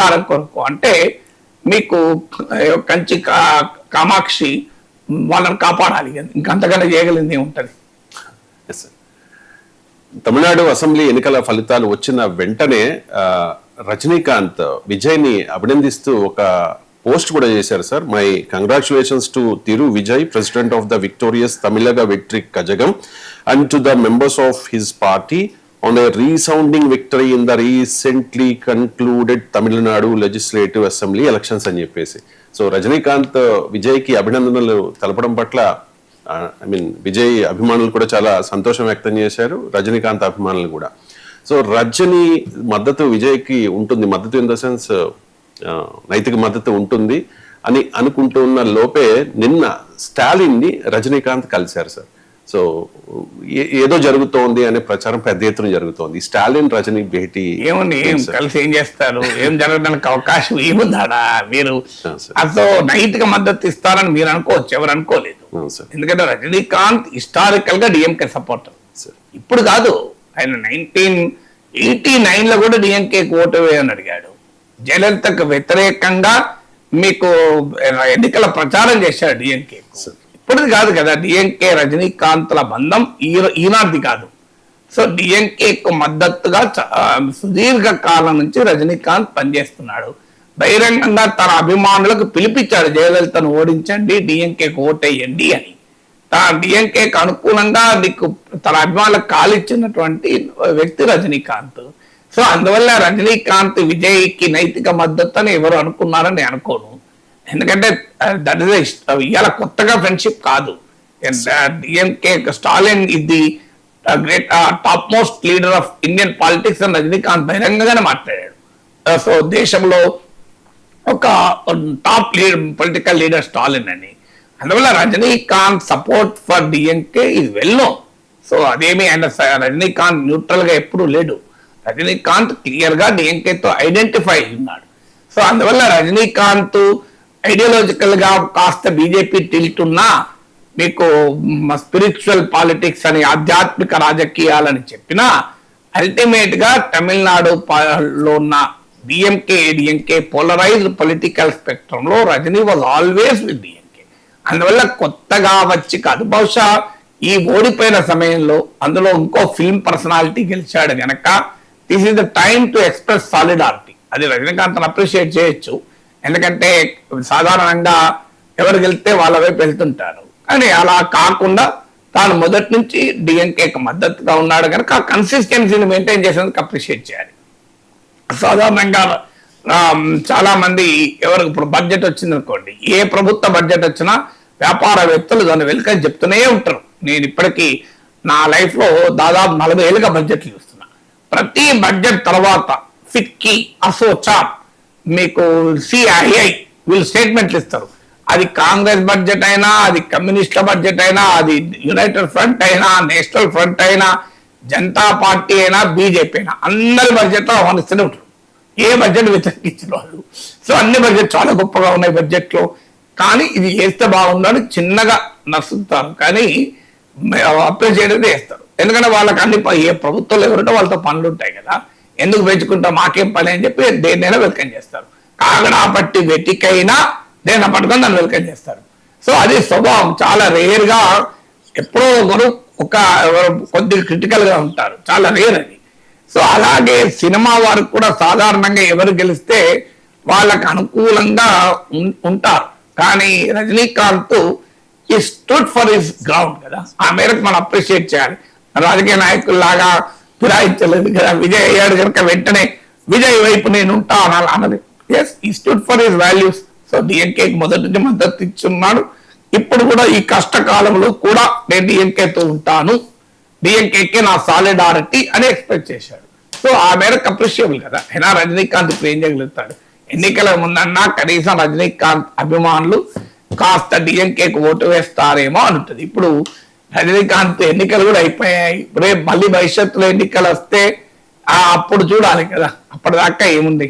అధికారం కొరకు అంటే మీకు కంచి కామాక్షి వాళ్ళని కాపాడాలి, ఇంకంతకన్నా చేయగలిగింది ఏముంటది. తమిళనాడు అసెంబ్లీ ఎన్నికల ఫలితాలు వచ్చిన వెంటనే రజనీకాంత్ విజయ్ ని అభినందిస్తూ ఒక పోస్ట్ కూడా చేశారు sir. My congratulations to Thiru Vijay, president of the victorious Tamilaga Vettri Kazhagam, and to the members of his party on a resounding victory in the recently concluded Tamil Nadu legislative assembly elections అని చెప్పేసి. సో రజనీకాంత్ విజయ్ కి అభినందనలు తెలపడం పట్ల విజయ్ అభిమానులు కూడా చాలా సంతోషం వ్యక్తం చేశారు, రజనీకాంత్ అభిమానులు కూడా. సో రజనీ మద్దతు విజయ్ కి ఉంటుంది, మద్దతు ఇన్ ద సెన్స్ నైతిక మద్దతు ఉంటుంది అని అనుకుంటున్న లోపే నిన్న స్టాలిన్ ని రజనీకాంత్ కలిశారు సార్. సో ఏదో జరుగుతోంది అనే ప్రచారం పెద్ద ఎత్తున జరుగుతోంది. స్టాలిన్ రజనీ భేటీ ఏముంది, కలిసి ఏం చేస్తారు, ఏం జరగడానికి అవకాశం ఏముందాడా? మీరు అసలు నైతిక మద్దతు ఇస్తారని మీరు అనుకోవచ్చు, ఎవరు అనుకోలేదు. ఎందుకంటే రజనీకాంత్ హిస్టారికల్ గా డిఎంకే సపోర్టర్, ఇప్పుడు కాదు. ఆయన 1989 లో కూడా డిఎంకే ఓటు వేయని అడిగాడు. జయలలితకు వ్యతిరేకంగా మీకు ఎన్నికల ప్రచారం చేశాడు డిఎంకే. ఇప్పటిది కాదు కదా డిఎంకే రజనీకాంత్ల బంధం, ఈనాటిది కాదు. సో డిఎంకేకు మద్దతుగా సుదీర్ఘ కాలం నుంచి రజనీకాంత్ పనిచేస్తున్నాడు. బహిరంగంగా తన అభిమానులకు పిలిపించాడు, జయలలితను ఓడించండి, డిఎంకేకు ఓటేయండి అని. డిఎంకేకి అనుకూలంగా నీకు తన అభిమానులకు కాలిచ్చినటువంటి వ్యక్తి రజనీకాంత్. సో అందువల్ల రజనీకాంత్ విజయ్కి నైతిక మద్దతు అని ఎవరు అనుకున్నారని నేను అనుకోను. ఎందుకంటే దట్ ఇస్ ఇవాళ కొత్తగా ఫ్రెండ్షిప్ కాదు. DMK Stalin is the great top most leader of Indian politics అని రజనీకాంత్ బహిరంగంగానే మాట్లాడాడు. సో దేశంలో ఒక టాప్ పొలిటికల్ లీడర్ స్టాలిన్ అని. అందువల్ల రజనీకాంత్ సపోర్ట్ ఫర్ డిఎంకే ఇది వెల్ నోన్. సో అదేమి ఆయన రజనీకాంత్ న్యూట్రల్ గా ఎప్పుడూ లేడు. రజనీకాంత్ క్లియర్ గా డిఎంకేతో ఐడెంటిఫై ఉన్నాడు. సో అందువల్ల రజనీకాంత్ ఐడియాలజికల్ గా కాస్త బీజేపీ టిల్ట్ ఉన్నా మీకు స్పిరిచువల్ పాలిటిక్స్ అని ఆధ్యాత్మిక రాజకీయాలని చెప్పినా అల్టిమేట్ గా తమిళనాడులో ఉన్న డిఎంకే పోలరైజ్డ్ పొలిటికల్ స్పెక్ట్రమ్ లో Rajini was always with DMK. అందువల్ల కొత్తగా వచ్చి కాదు, బహుశా ఈ ఓడిపోయిన సమయంలో అందులో ఇంకో ఫిల్మ్ పర్సనాలిటీ గెలిచాడు గనక this is the time to express solidarity. అది రజనీకాంత్ అప్రిషియేట్ చేయొచ్చు, ఎందుకంటే సాధారణంగా ఎవరు గెలిస్తే వాళ్ళ వైపు వెళ్తుంటారు. కానీ అలా కాకుండా తాను మొదటి నుంచి డిఎంకేకి మద్దతుగా ఉన్నాడు కనుక ఆ కన్సిస్టెన్సీని మెయింటైన్ చేసేందుకు అప్రిషియేట్ చేయాలి. సాధారణంగా చాలా మంది ఎవరికి ఇప్పుడు బడ్జెట్ వచ్చింది అనుకోండి, ఏ ప్రభుత్వ బడ్జెట్ వచ్చినా వ్యాపారవేత్తలు దాన్ని వెల్కమ్ చెప్తూనే ఉంటారు. నేను ఇప్పటికీ నా లైఫ్ లో దాదాపు 40 ఏళ్ళుగా బడ్జెట్లు చూస్తున్నా. ప్రతి బడ్జెట్ తర్వాత ఫిక్కీ, అసోచామ్, మీకు సిఐఐ వీళ్ళు స్టేట్మెంట్లు ఇస్తారు. అది కాంగ్రెస్ బడ్జెట్ అయినా, అది కమ్యూనిస్టుల బడ్జెట్ అయినా, అది యునైటెడ్ ఫ్రంట్ అయినా, నేషనల్ ఫ్రంట్ అయినా, జనతా పార్టీ అయినా, బీజేపీ అయినా, అందరి బడ్జెట్లో ఆహ్వానిస్తూనే ఉంటారు, ఏ బడ్జెట్ వ్యతిరేకించిన వాళ్ళు. సో అన్ని బడ్జెట్ చాలా గొప్పగా ఉన్నాయి బడ్జెట్లో, కానీ ఇది వేస్తే బాగుందని చిన్నగా నడుస్తారు, కానీ అప్రిషియేట్ అయితే వేస్తారు. ఎందుకంటే వాళ్ళకి అన్ని ఏ ప్రభుత్వాలు ఎవరుంటే వాళ్ళతో పనులు ఉంటాయి కదా, ఎందుకు పెంచుకుంటా మాకేం పని అని చెప్పి దేన్నైనా వెల్కమ్ చేస్తారు. కాగడా పట్టి వెతికైనా దేన్న పట్టుకొని దాన్ని వెల్కమ్ చేస్తారు. సో అది స్వభావం. చాలా రేర్ గా ఎప్పుడో ఒకరు కొద్దిగా క్రిటికల్ గా ఉంటారు, చాలా రేర్ అది. సో అలాగే సినిమా వారికి కూడా సాధారణంగా ఎవరు గెలిస్తే వాళ్ళకు అనుకూలంగా ఉంటారు. కానీ రజనీకాంత్ ఈ స్టూడ్ ఫర్ హిస్ గ్రౌండ్ కదా, ఆ మేరకు మనం అప్రిషియేట్ చేయాలి. రాజకీయ నాయకుల్లాగా ఫిరాయించలేదు కదా, విజయ్ అయ్యాడు కనుక వెంటనే విజయ్ వైపు నేను ఉంటా అన్నది. Yes, he stood for his values. So డిఎంకేకి మొదటి నుంచి మద్దతు ఇచ్చున్నాడు. ఇప్పుడు కూడా ఈ కష్టకాలంలో కూడా నేను డిఎంకేతో ఉంటాను, డిఎంకేకి నా సాలిడారిటీ అని ఎక్స్పెక్ట్ చేశాడు. సో ఆ మేరకు అప్రిషియబుల్ కదా. అయినా రజనీకాంత్ ఇప్పుడు ఏం చేయగలుగుతాడు? ఎన్నికల ముందన్నా కనీసం రజనీకాంత్ అభిమానులు కాస్త డిఎంకేకి ఓటు వేస్తారేమో అనుంటుంది. ఇప్పుడు రజనీకాంత్ ఎన్నికలు కూడా అయిపోయాయి, రేపు మళ్ళీ భవిష్యత్తులో ఎన్నికలు వస్తే అప్పుడు చూడాలి కదా, అప్పటిదాకా ఏముంది.